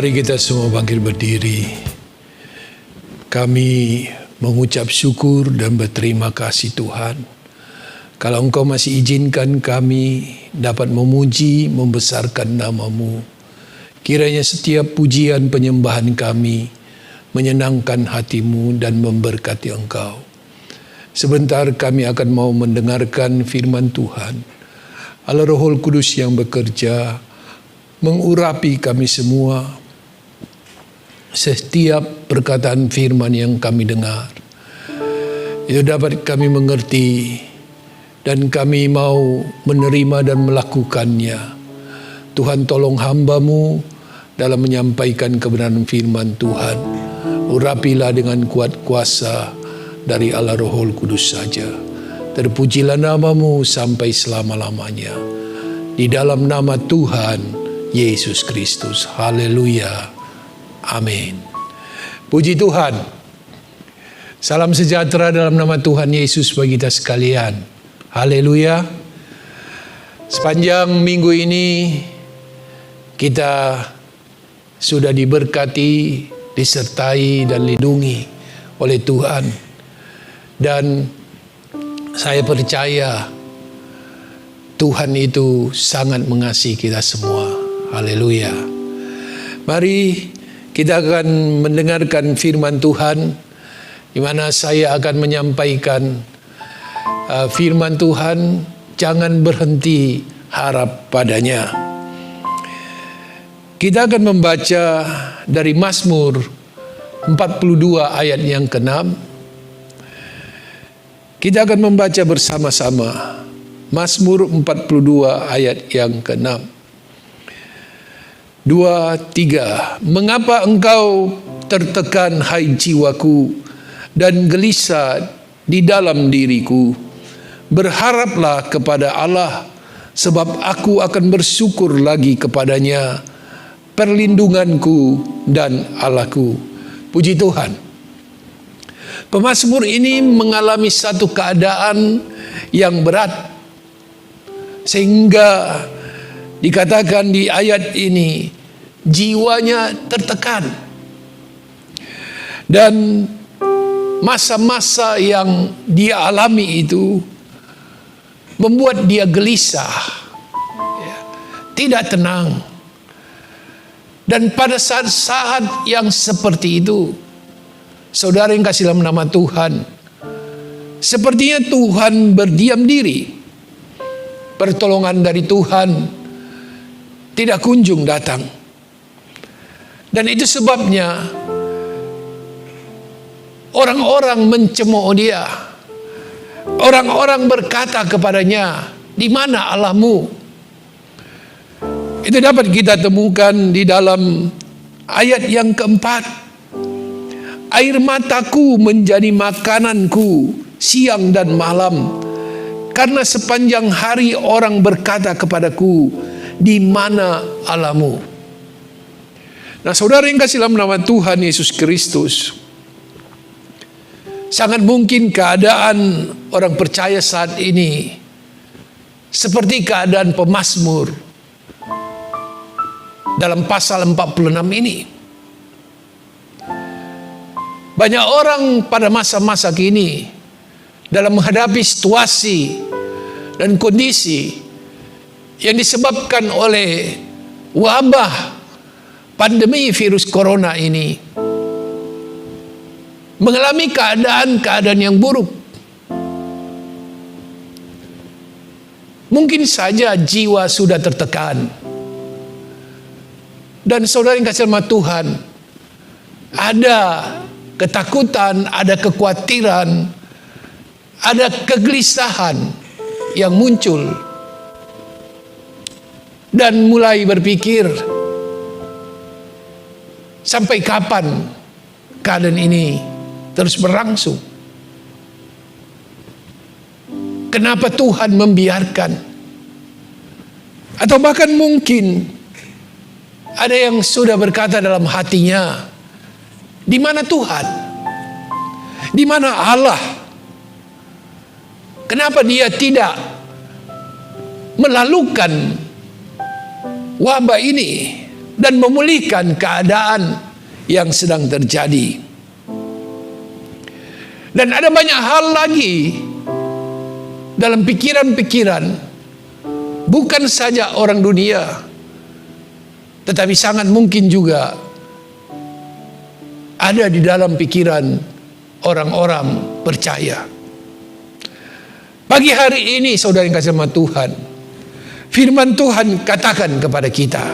Mari kita semua bangkit berdiri. Kami mengucap syukur dan berterima kasih Tuhan. Kalau Engkau masih izinkan kami dapat memuji, membesarkan nama-Mu. Kiranya setiap pujian penyembahan kami menyenangkan hati-Mu dan memberkati Engkau. Sebentar kami akan mau mendengarkan firman Tuhan. Allah Roh Kudus yang bekerja mengurapi kami semua setiap perkataan firman yang kami dengar. Itu dapat kami mengerti dan kami mau menerima dan melakukannya. Tuhan tolong hamba-Mu dalam menyampaikan kebenaran firman Tuhan. Urapilah dengan kuat kuasa dari Allah Roh Kudus saja. Terpujilah nama-Mu sampai selama-lamanya. Di dalam nama Tuhan Yesus Kristus. Haleluya. Amin. Puji Tuhan. Salam sejahtera dalam nama Tuhan Yesus bagi kita sekalian. Haleluya. Sepanjang minggu ini kita sudah diberkati, disertai dan lindungi oleh Tuhan. Dan saya percaya Tuhan itu sangat mengasihi kita semua. Haleluya. Mari kita akan mendengarkan firman Tuhan, di mana saya akan menyampaikan firman Tuhan. Jangan berhenti harap padanya. Kita akan membaca dari Mazmur 42 ayat yang ke-6. Kita akan membaca bersama-sama Mazmur 42 ayat yang ke-6. 2, 3. Mengapa engkau tertekan, hai jiwaku, dan gelisah di dalam diriku? Berharaplah kepada Allah, sebab aku akan bersyukur lagi kepadanya, perlindunganku dan Allahku. Puji Tuhan. Pemazmur ini mengalami satu keadaan yang berat, sehingga dikatakan di ayat ini jiwanya tertekan. Dan masa-masa yang dia alami itu membuat dia gelisah, tidak tenang. Dan pada saat-saat yang seperti itu, saudara yang kasih dalam nama Tuhan, sepertinya Tuhan berdiam diri. Pertolongan dari Tuhan tidak kunjung datang. Dan itu sebabnya orang-orang mencemooh dia. Orang-orang berkata kepadanya, "Di mana Allahmu?" Itu dapat kita temukan di dalam ayat yang keempat. Air mataku menjadi makananku siang dan malam, karena sepanjang hari orang berkata kepadaku, "Di mana Allahmu?" Nah, saudara yang kasih dalam nama Tuhan Yesus Kristus, sangat mungkin keadaan orang percaya saat ini seperti keadaan pemazmur dalam pasal 46 ini. Banyak orang pada masa-masa kini dalam menghadapi situasi dan kondisi yang disebabkan oleh wabah pandemi virus corona ini, mengalami keadaan-keadaan yang buruk. Mungkin saja jiwa sudah tertekan. Dan saudara yang kasih nama Tuhan, ada ketakutan, ada kekhawatiran, ada kegelisahan yang muncul. Dan mulai berpikir, sampai kapan keadaan ini terus berlangsung? Kenapa Tuhan membiarkan? Atau bahkan mungkin ada yang sudah berkata dalam hatinya, "Di mana Tuhan? Di mana Allah? Kenapa Dia tidak melalukan wabah ini dan memulihkan keadaan yang sedang terjadi. Dan ada banyak hal lagi dalam pikiran-pikiran, bukan saja orang dunia, tetapi sangat mungkin juga ada di dalam pikiran orang-orang percaya. Pagi hari ini, saudara yang kasih sama Tuhan, firman Tuhan katakan kepada kita,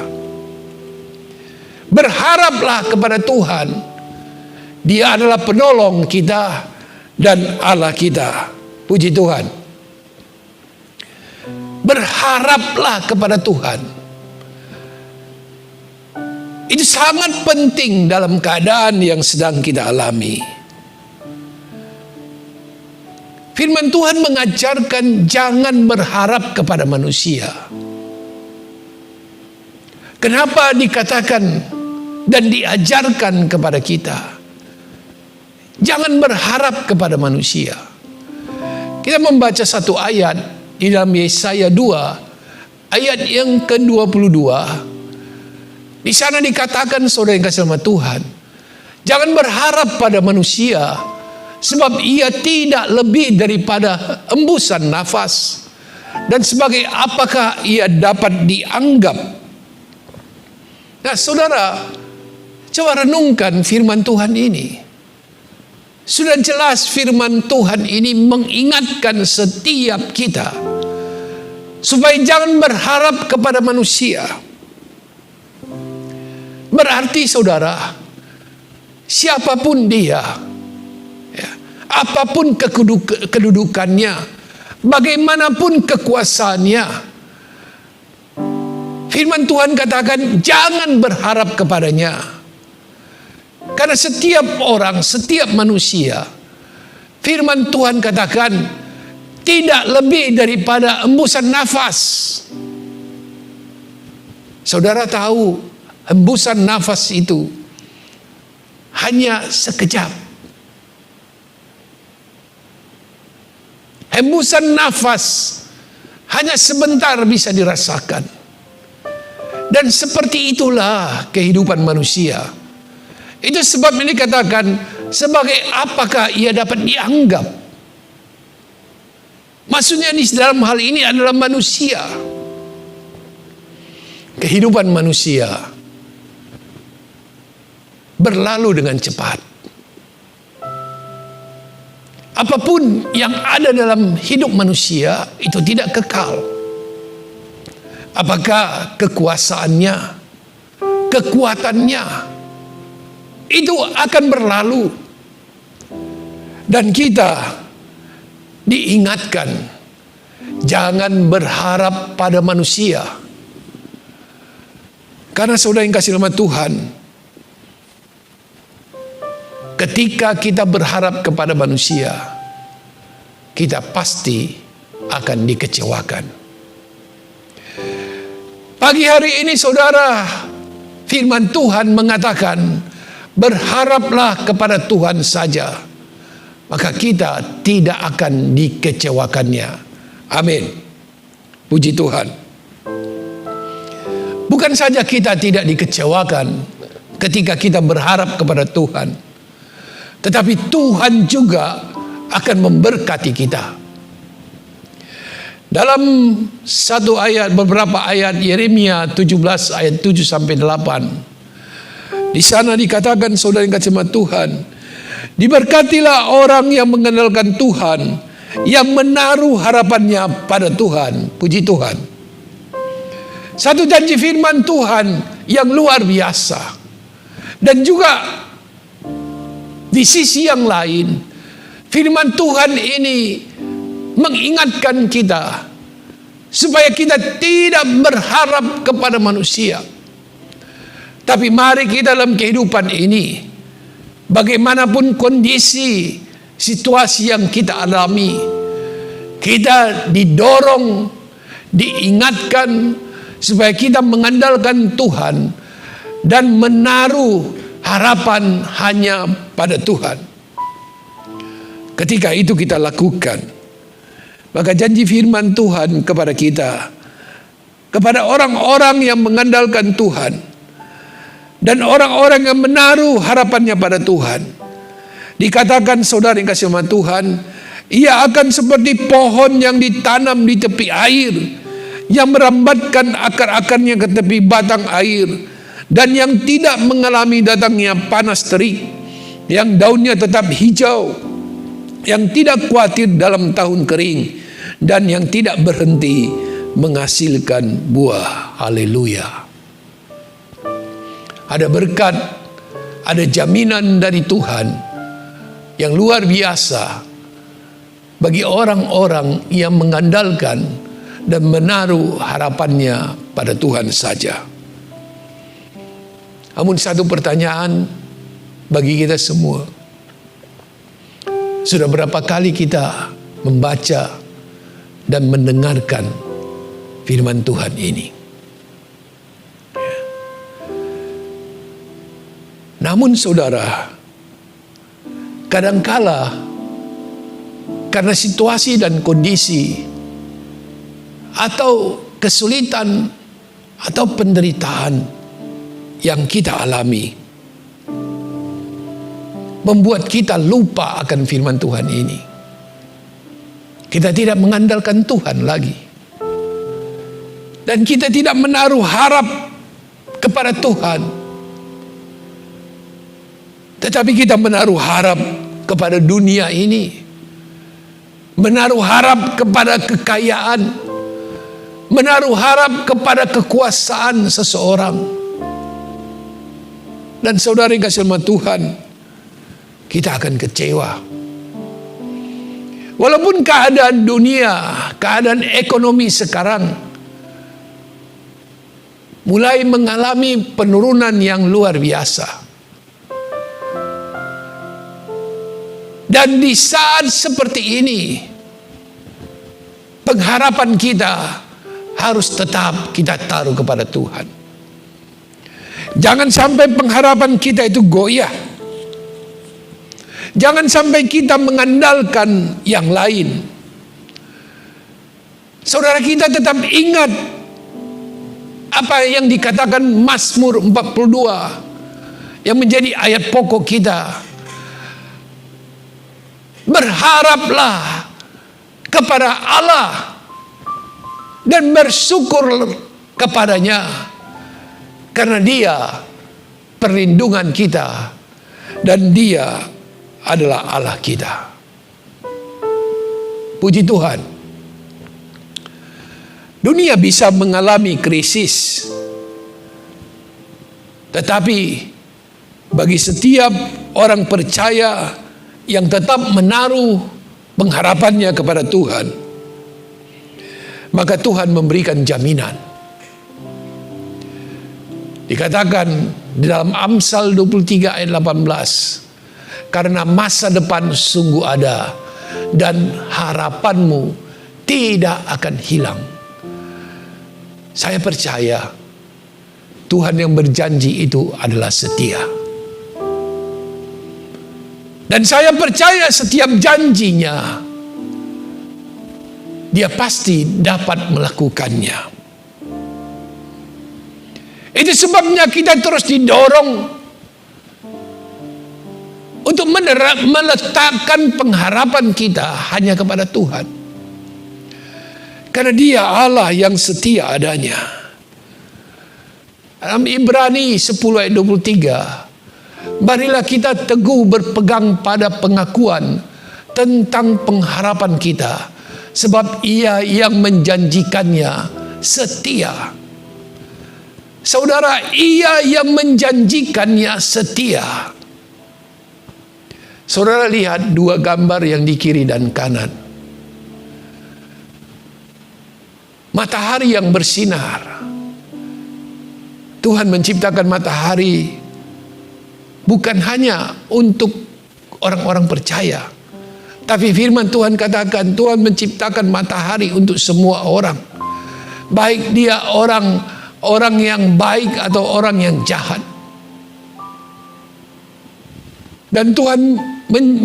berharaplah kepada Tuhan. Dia adalah penolong kita dan Allah kita. Puji Tuhan. Berharaplah kepada Tuhan. Itu sangat penting dalam keadaan yang sedang kita alami. Firman Tuhan mengajarkan jangan berharap kepada manusia. Kenapa dikatakan dan diajarkan kepada kita, jangan berharap kepada manusia? Kita membaca satu ayat di dalam Yesaya 2 ayat yang ke-22. Di sana dikatakan, saudara yang kasih sama Tuhan, jangan berharap pada manusia, sebab ia tidak lebih daripada embusan nafas, dan sebagai apakah ia dapat dianggap. Nah, saudara, coba renungkan firman Tuhan ini. Sudah jelas firman Tuhan ini mengingatkan setiap kita supaya jangan berharap kepada manusia. Berarti, saudara, siapapun dia, ya, apapun kedudukannya, bagaimanapun kekuasaannya, firman Tuhan katakan jangan berharap kepadanya. Karena setiap orang, setiap manusia, firman Tuhan katakan tidak lebih daripada embusan nafas. Saudara tahu, hembusan nafas itu hanya sekejap. Hembusan nafas hanya sebentar bisa dirasakan. Dan seperti itulah kehidupan manusia. Itu sebab ini dikatakan sebagai apakah ia dapat dianggap. Maksudnya di dalam hal ini adalah manusia. Kehidupan manusia berlalu dengan cepat. Apapun yang ada dalam hidup manusia itu tidak kekal. Apakah kekuasaannya, kekuatannya, itu akan berlalu. Dan kita diingatkan jangan berharap pada manusia. Karena saudara yang kasih nama Tuhan, ketika kita berharap kepada manusia, kita pasti akan dikecewakan. Pagi hari ini, saudara, firman Tuhan mengatakan berharaplah kepada Tuhan saja, maka kita tidak akan dikecewakannya. Amin. Puji Tuhan. Bukan saja kita tidak dikecewakan ketika kita berharap kepada Tuhan, tetapi Tuhan juga akan memberkati kita. Dalam satu ayat, beberapa ayat Yeremia 17 ayat 7 sampai 8. Di sana dikatakan, saudara yang kasih Tuhan, diberkatilah orang yang mengandalkan Tuhan, yang menaruh harapannya pada Tuhan. Puji Tuhan. Satu janji firman Tuhan yang luar biasa. Dan juga di sisi yang lain, firman Tuhan ini mengingatkan kita supaya kita tidak berharap kepada manusia. Tapi mari kita dalam kehidupan ini, bagaimanapun kondisi, situasi yang kita alami, kita didorong, diingatkan supaya kita mengandalkan Tuhan dan menaruh harapan hanya pada Tuhan. Ketika itu kita lakukan, maka janji firman Tuhan kepada kita, kepada orang-orang yang mengandalkan Tuhan, Dan orang-orang yang menaruh harapannya pada Tuhan, dikatakan saudara yang kasih sama Tuhan, ia akan seperti pohon yang ditanam di tepi air, yang merambatkan akar-akarnya ke tepi batang air, dan yang tidak mengalami datangnya panas terik, yang daunnya tetap hijau, yang tidak khawatir dalam tahun kering, dan yang tidak berhenti menghasilkan buah. Haleluya. Ada berkat, ada jaminan dari Tuhan yang luar biasa bagi orang-orang yang mengandalkan dan menaruh harapannya pada Tuhan saja. Namun satu pertanyaan bagi kita semua, sudah berapa kali kita membaca dan mendengarkan firman Tuhan ini? Namun saudara, kadangkala karena situasi dan kondisi atau kesulitan atau penderitaan yang kita alami membuat kita lupa akan firman Tuhan ini. Kita tidak mengandalkan Tuhan lagi, dan kita tidak menaruh harap kepada Tuhan, tetapi kita menaruh harap kepada dunia ini, menaruh harap kepada kekayaan, menaruh harap kepada kekuasaan seseorang. Dan saudara yang kasih sama Tuhan, kita akan kecewa. Walaupun keadaan dunia, keadaan ekonomi sekarang mulai mengalami penurunan yang luar biasa. Dan di saat seperti ini, pengharapan kita harus tetap kita taruh kepada Tuhan. Jangan sampai pengharapan kita itu goyah. Jangan sampai kita mengandalkan yang lain. Saudara, kita tetap ingat apa yang dikatakan Mazmur 42 yang menjadi ayat pokok kita. Berharaplah kepada Allah dan bersyukur kepadanya, karena Dia perlindungan kita dan Dia adalah Allah kita. Puji Tuhan. Dunia bisa mengalami krisis, tetapi bagi setiap orang percaya yang tetap menaruh pengharapannya kepada Tuhan, maka Tuhan memberikan jaminan. Dikatakan di dalam Amsal 23 ayat 18, karena masa depan sungguh ada dan harapanmu tidak akan hilang. Saya percaya Tuhan yang berjanji itu adalah setia. Dan saya percaya setiap janjinya, Dia pasti dapat melakukannya. Itu sebabnya kita terus didorong untuk meletakkan pengharapan kita hanya kepada Tuhan. Karena Dia Allah yang setia adanya. Dalam Ibrani 10 ayat 23, marilah kita teguh berpegang pada pengakuan tentang pengharapan kita, sebab Ia yang menjanjikannya setia. Saudara, Ia yang menjanjikannya setia. Saudara lihat dua gambar yang di kiri dan kanan. Matahari yang bersinar. Tuhan menciptakan matahari bukan hanya untuk orang-orang percaya, tapi firman Tuhan katakan Tuhan menciptakan matahari untuk semua orang, baik dia orang yang baik atau orang yang jahat. Dan Tuhan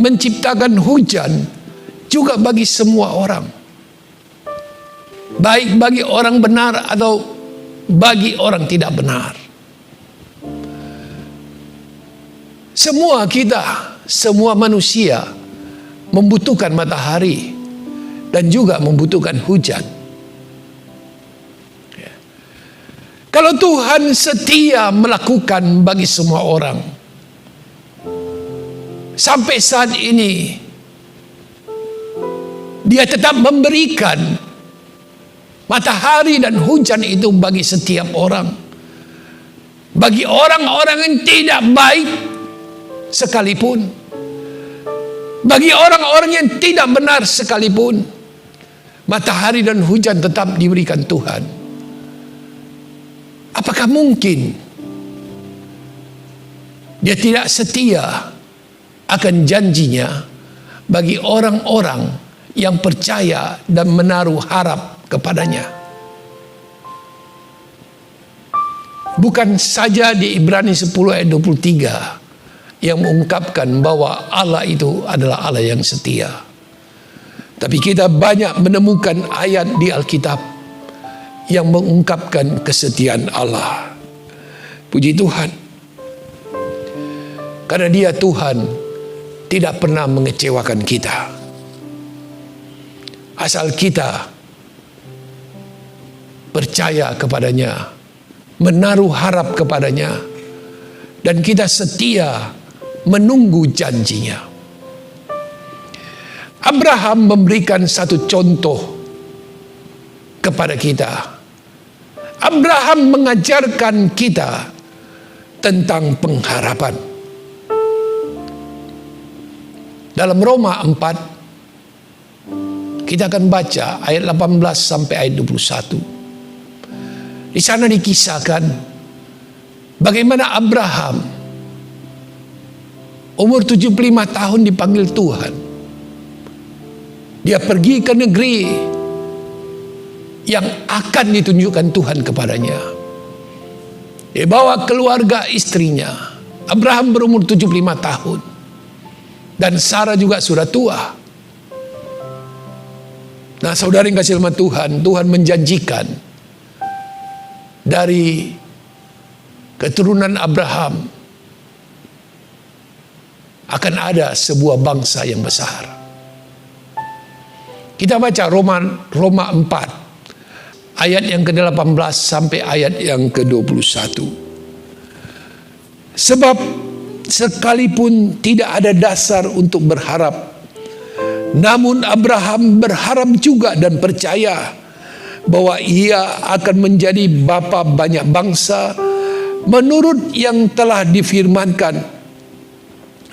menciptakan hujan juga bagi semua orang, baik bagi orang benar atau bagi orang tidak benar. Semua kita, semua manusia membutuhkan matahari dan juga membutuhkan hujan. Kalau Tuhan setia melakukan bagi semua orang, sampai saat ini Dia tetap memberikan matahari dan hujan itu bagi setiap orang. Bagi orang-orang yang tidak baik sekalipun, bagi orang-orang yang tidak benar sekalipun, matahari dan hujan tetap diberikan Tuhan. Apakah mungkin Dia tidak setia akan janjinya bagi orang-orang yang percaya dan menaruh harap kepadanya? Bukan saja di Ibrani 10 ayat 23 yang mengungkapkan bahwa Allah itu adalah Allah yang setia. Tapi kita banyak menemukan ayat di Alkitab yang mengungkapkan kesetiaan Allah. Puji Tuhan. Karena Dia Tuhan tidak pernah mengecewakan kita. Asal kita percaya kepadanya, menaruh harap kepadanya, dan kita setia menunggu janjinya. Abraham memberikan satu contoh kepada kita. Abraham mengajarkan kita tentang pengharapan. Dalam Roma 4, kita akan baca ayat 18 sampai ayat 21. Di sana dikisahkan bagaimana Abraham umur 75 tahun dipanggil Tuhan. Dia pergi ke negeri yang akan ditunjukkan Tuhan kepadanya. Dia bawa keluarga istrinya. Abraham berumur 75 tahun. Dan Sarah juga sudah tua. Nah, saudara yang kasih hormat Tuhan, Tuhan menjanjikan dari keturunan Abraham akan ada sebuah bangsa yang besar. Kita baca Roma 4 ayat yang ke-18 sampai ayat yang ke-21. Sebab sekalipun tidak ada dasar untuk berharap, namun Abraham berharap juga dan percaya bahwa ia akan menjadi bapa banyak bangsa menurut yang telah difirmankan,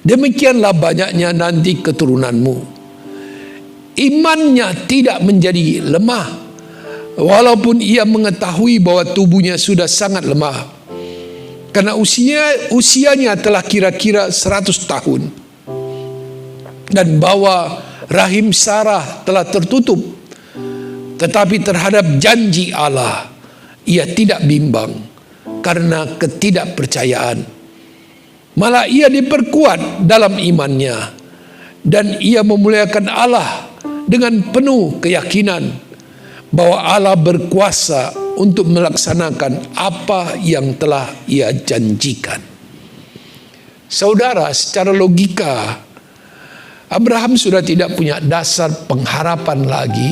demikianlah banyaknya nanti keturunanmu. Imannya tidak menjadi lemah, walaupun ia mengetahui bahwa tubuhnya sudah sangat lemah, karena usianya telah kira-kira 100 tahun, dan bahwa rahim Sarah telah tertutup. Tetapi terhadap janji Allah, ia tidak bimbang karena ketidakpercayaan. Malah ia diperkuat dalam imannya, dan ia memuliakan Allah dengan penuh keyakinan bahwa Allah berkuasa untuk melaksanakan apa yang telah ia janjikan. Saudara, secara logika, Abraham sudah tidak punya dasar pengharapan lagi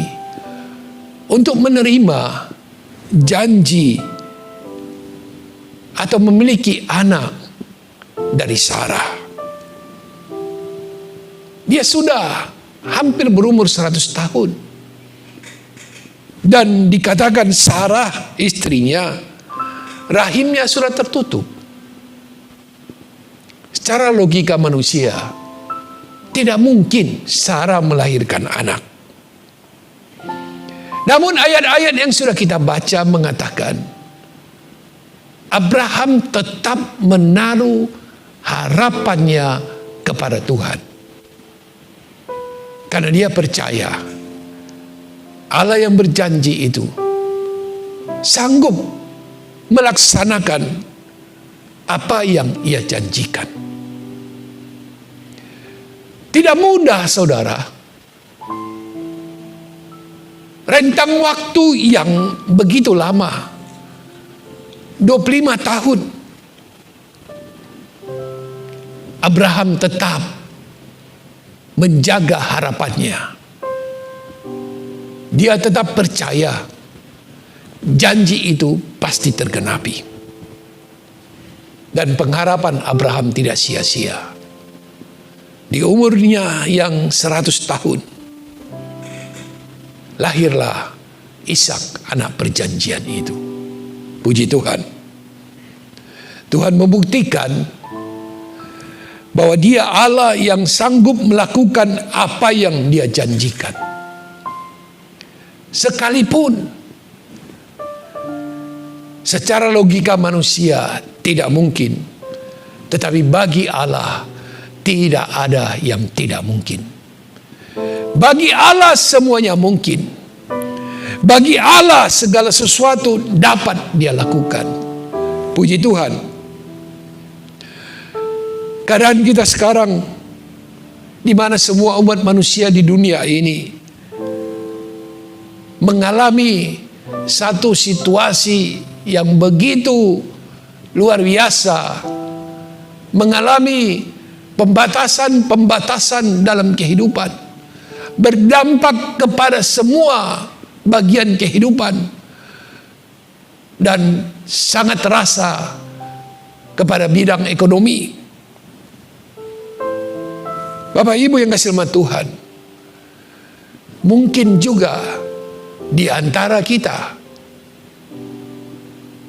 untuk menerima janji atau memiliki anak dari Sarah. Dia sudah hampir berumur 100 tahun. Dan dikatakan Sarah, istrinya, rahimnya sudah tertutup. Secara logika manusia, tidak mungkin Sarah melahirkan anak. Namun ayat-ayat yang sudah kita baca mengatakan Abraham tetap menaruh harapannya kepada Tuhan. Karena dia percaya Allah yang berjanji itu sanggup melaksanakan apa yang ia janjikan. Tidak mudah, saudara. Rentang waktu yang begitu lama, 25 tahun. Abraham tetap menjaga harapannya. Dia tetap percaya janji itu pasti tergenapi. Dan pengharapan Abraham tidak sia-sia. Di umurnya yang 100 tahun, lahirlah Ishak, anak perjanjian itu. Puji Tuhan. Tuhan membuktikan bahwa Dia Allah yang sanggup melakukan apa yang Dia janjikan. Sekalipun secara logika manusia tidak mungkin, tetapi bagi Allah tidak ada yang tidak mungkin. Bagi Allah semuanya mungkin. Bagi Allah segala sesuatu dapat Dia lakukan. Puji Tuhan. Keadaan kita sekarang, di mana semua umat manusia di dunia ini mengalami satu situasi yang begitu luar biasa, mengalami pembatasan-pembatasan dalam kehidupan, berdampak kepada semua bagian kehidupan, dan sangat terasa kepada bidang ekonomi. Bapak Ibu yang kasih hormat Tuhan, mungkin juga di antara kita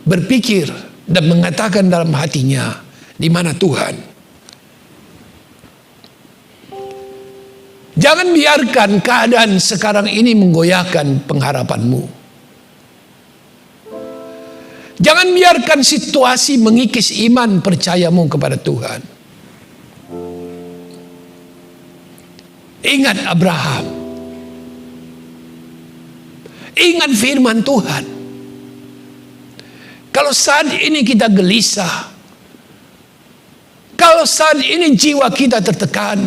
berpikir dan mengatakan dalam hatinya, di mana Tuhan? Jangan biarkan keadaan sekarang ini menggoyahkan pengharapanmu. Jangan biarkan situasi mengikis iman percayamu kepada Tuhan. Ingat Abraham. Ingat firman Tuhan. Kalau saat ini kita gelisah, kalau saat ini jiwa kita tertekan,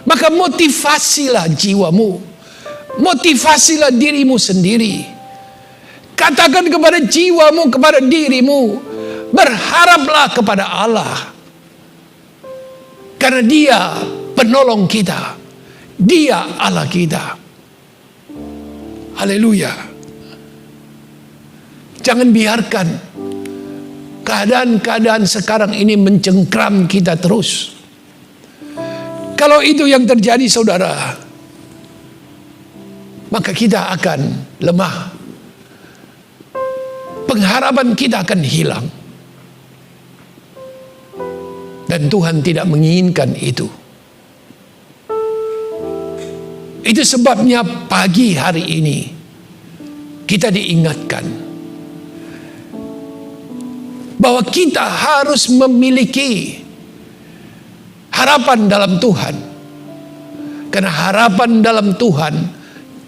maka motivasilah jiwamu, motivasilah dirimu sendiri. Katakan kepada jiwamu, kepada dirimu, berharaplah kepada Allah. Karena Dia penolong kita, Dia Allah kita. Haleluya. Jangan biarkan keadaan-keadaan sekarang ini mencengkram kita terus. Kalau itu yang terjadi saudara, maka kita akan lemah. Pengharapan kita akan hilang. Dan Tuhan tidak menginginkan itu. Itu sebabnya pagi hari ini kita diingatkan bahwa kita harus memiliki harapan dalam Tuhan. Karena harapan dalam Tuhan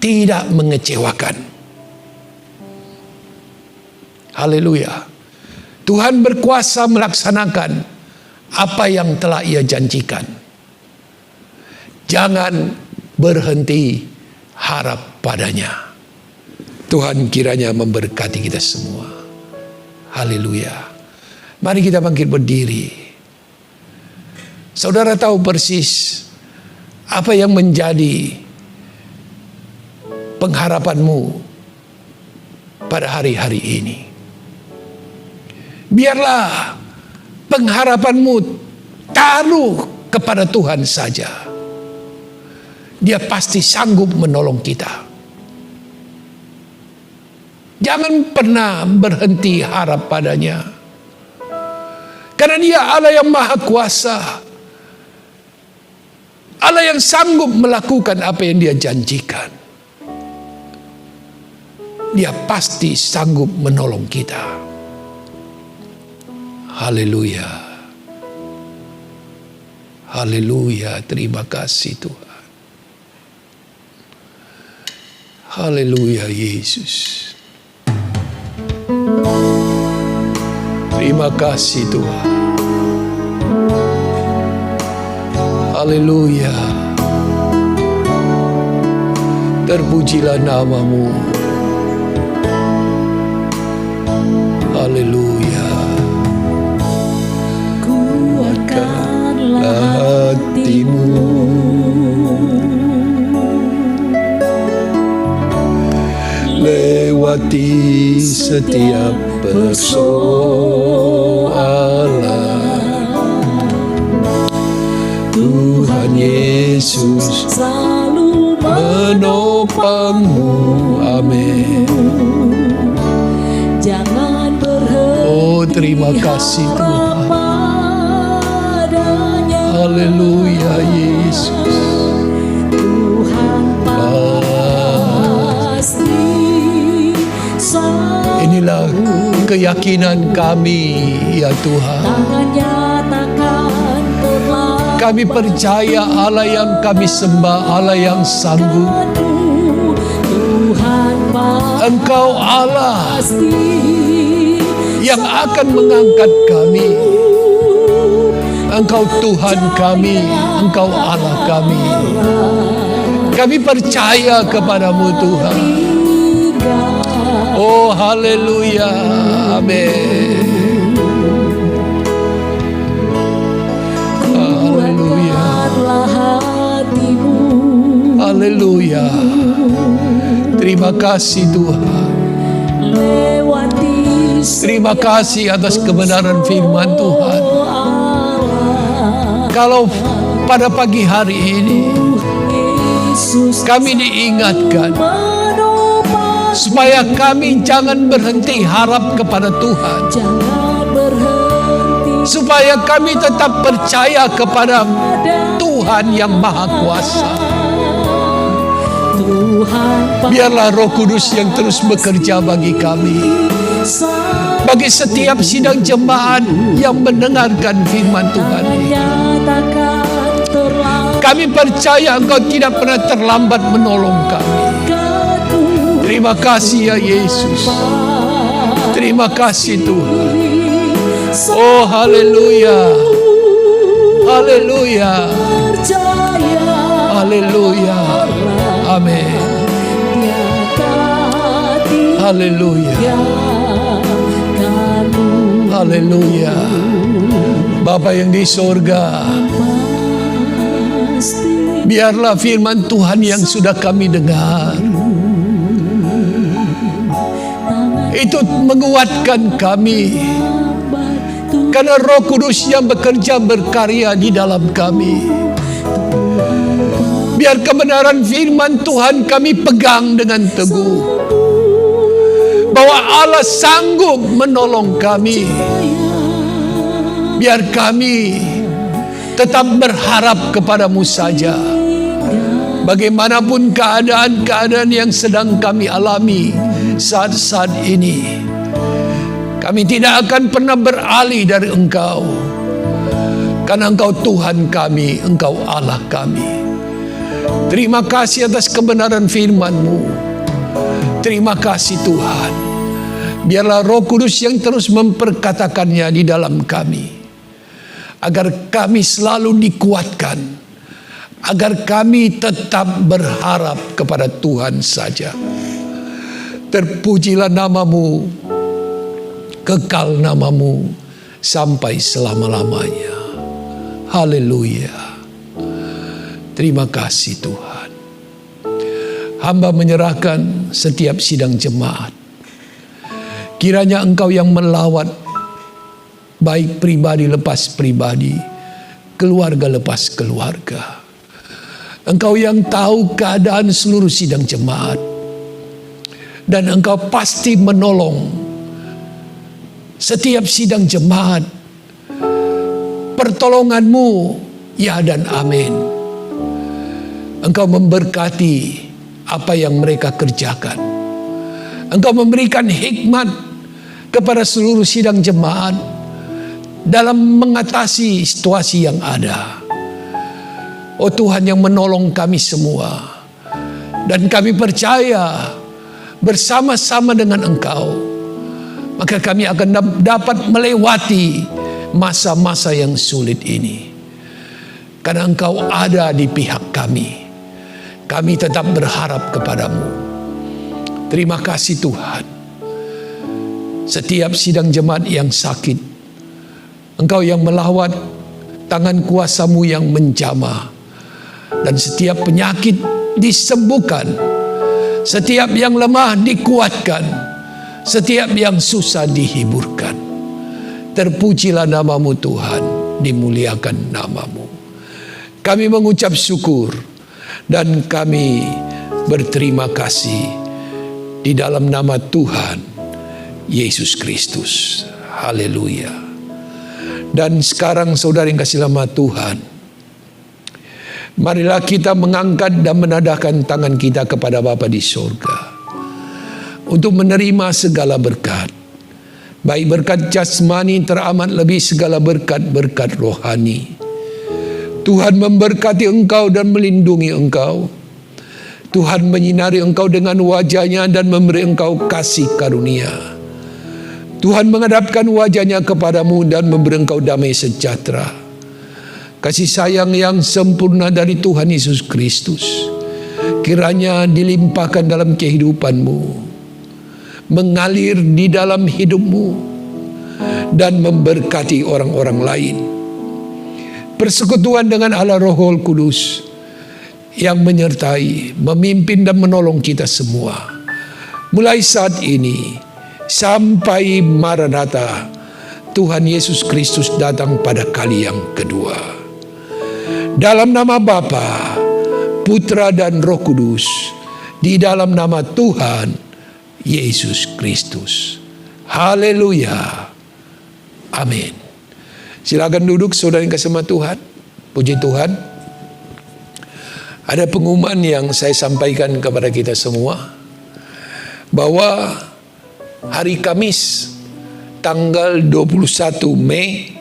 tidak mengecewakan. Haleluya. Tuhan berkuasa melaksanakan apa yang telah Ia janjikan. Jangan berhenti harap padanya. Tuhan kiranya memberkati kita semua. Haleluya. Mari kita bangkit berdiri. Saudara tahu persis apa yang menjadi pengharapanmu pada hari-hari ini. Biarlah pengharapanmu taruh kepada Tuhan saja. Dia pasti sanggup menolong kita. Jangan pernah berhenti harap padanya. Karena Dia Allah yang maha kuasa. Allah yang sanggup melakukan apa yang Dia janjikan. Dia pasti sanggup menolong kita. Haleluya. Haleluya. Terima kasih Tuhan. Haleluya Yesus. Terima kasih Tuhan. Haleluya. Terpujilah nama-Mu. Haleluya. hatimu. Lewati setiap persoalan, Tuhan Yesus selalu menopangmu. Amin. Jangan berhenti. Oh, terima kasih Tuhan. Haleluya Yesus. Tuhan pasti. Inilah keyakinan kami ya Tuhan. Kami percaya Allah yang kami sembah, Allah yang sanggup. Engkau Allah yang akan mengangkat kami. Engkau Tuhan kami, Engkau Allah kami. Kami percaya kepadamu Tuhan. Oh haleluya, amin. Haleluya, haleluya. Terima kasih Tuhan. Terima kasih atas kebenaran firman Tuhan. Kalau pada pagi hari ini kami diingatkan supaya kami jangan berhenti harap kepada Tuhan, supaya kami tetap percaya kepada Tuhan yang Maha Kuasa. Biarlah Roh Kudus yang terus bekerja bagi kami, bagi setiap sidang jemaat yang mendengarkan firman Tuhan ini. Kami percaya Engkau tidak pernah terlambat menolong kami. Terima kasih ya Yesus. Terima kasih Tuhan. Oh haleluya. Haleluya. Haleluya. Amin. Haleluya. Haleluya. Bapa yang di sorga, biarlah firman Tuhan yang sudah kami dengar itu menguatkan kami, karena Roh Kudus yang bekerja berkarya di dalam kami. Biar kebenaran firman Tuhan kami pegang dengan teguh, bahwa Allah sanggup menolong kami. Biar kami tetap berharap kepadamu saja. Bagaimanapun keadaan-keadaan yang sedang kami alami saat-saat ini, kami tidak akan pernah beralih dari Engkau, karena Engkau Tuhan kami, Engkau Allah kami. Terima kasih atas kebenaran firman-Mu. Terima kasih Tuhan. Biarlah Roh Kudus yang terus memperkatakannya di dalam kami, agar kami selalu dikuatkan, agar kami tetap berharap kepada Tuhan saja. Terpujilah nama-Mu, kekal nama-Mu sampai selama-lamanya. Haleluya. Terima kasih Tuhan. Hamba menyerahkan setiap sidang jemaat. Kiranya Engkau yang melawat, baik pribadi lepas pribadi, keluarga lepas keluarga. Engkau yang tahu keadaan seluruh sidang jemaat, dan Engkau pasti menolong setiap sidang jemaat. Pertolongan-Mu ya dan amin. Engkau memberkati apa yang mereka kerjakan. Engkau memberikan hikmat kepada seluruh sidang jemaat dalam mengatasi situasi yang ada. Oh Tuhan yang menolong kami semua. Dan kami percaya bersama-sama dengan Engkau, maka kami akan dapat melewati masa-masa yang sulit ini. Karena Engkau ada di pihak kami. Kami tetap berharap kepadamu. Terima kasih Tuhan. Setiap sidang jemaat yang sakit, Engkau yang melawat tangan kuasa-Mu yang menjamah. Dan setiap penyakit disembuhkan, setiap yang lemah dikuatkan, setiap yang susah dihiburkan. Terpujilah nama-Mu Tuhan, dimuliakan nama-Mu. Kami mengucap syukur dan kami berterima kasih di dalam nama Tuhan Yesus Kristus. Haleluya. Dan sekarang saudara yang kasih nama Tuhan, marilah kita mengangkat dan menadahkan tangan kita kepada Bapa di sorga untuk menerima segala berkat, baik berkat jasmani, teramat lebih segala berkat-berkat rohani. Tuhan memberkati engkau dan melindungi engkau. Tuhan menyinari engkau dengan wajah-Nya dan memberi engkau kasih karunia. Tuhan menghadapkan wajah-Nya kepadamu dan memberi engkau damai sejahtera. Kasih sayang yang sempurna dari Tuhan Yesus Kristus kiranya dilimpahkan dalam kehidupanmu, mengalir di dalam hidupmu, dan memberkati orang-orang lain. Persekutuan dengan Allah Roh Kudus yang menyertai, memimpin dan menolong kita semua mulai saat ini sampai Maranatha, Tuhan Yesus Kristus datang pada kali yang kedua. Dalam nama Bapa, Putra dan Roh Kudus, di dalam nama Tuhan Yesus Kristus. Haleluya. Amin. Silakan duduk saudara yang kasih nama Tuhan. Puji Tuhan. Ada pengumuman yang saya sampaikan kepada kita semua, bahwa hari Kamis tanggal 21 Mei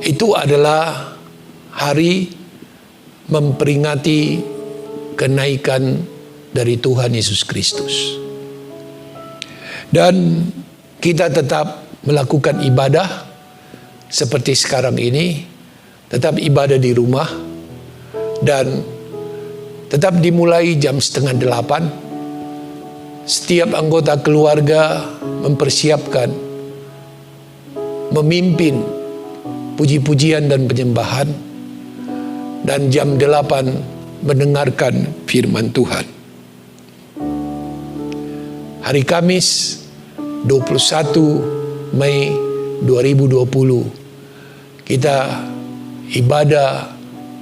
itu adalah hari memperingati kenaikan dari Tuhan Yesus Kristus. Dan kita tetap melakukan ibadah seperti sekarang ini, tetap ibadah di rumah, dan tetap dimulai jam 7:30. Setiap anggota keluarga mempersiapkan, memimpin puji-pujian dan penyembahan, dan jam 8 mendengarkan firman Tuhan. Hari Kamis 21 Mei 2020 kita ibadah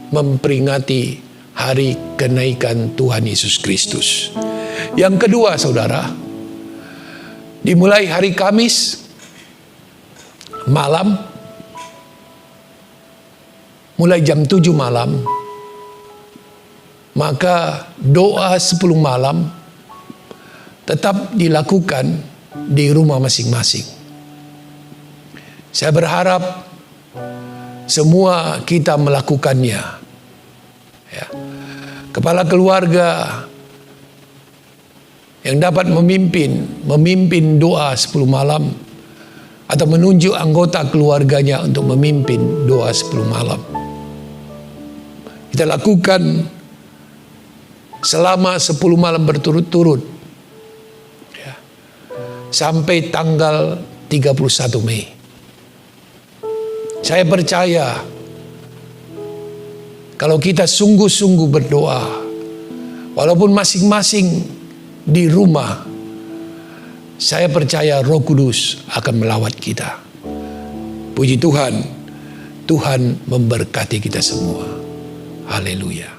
memperingati hari kenaikan Tuhan Yesus Kristus. Yang kedua saudara, dimulai hari Kamis malam, mulai jam 7 malam, maka doa 10 malam tetap dilakukan di rumah masing-masing. Saya berharap semua kita melakukannya. Ya. Kepala keluarga yang dapat memimpin doa 10 malam, atau menunjuk anggota keluarganya untuk memimpin doa 10 malam. Kita lakukan selama 10 malam berturut-turut, ya, sampai tanggal 31 Mei. Saya percaya kalau kita sungguh-sungguh berdoa, walaupun masing-masing di rumah, saya percaya Roh Kudus akan melawat kita. Puji Tuhan, Tuhan memberkati kita semua. Haleluya.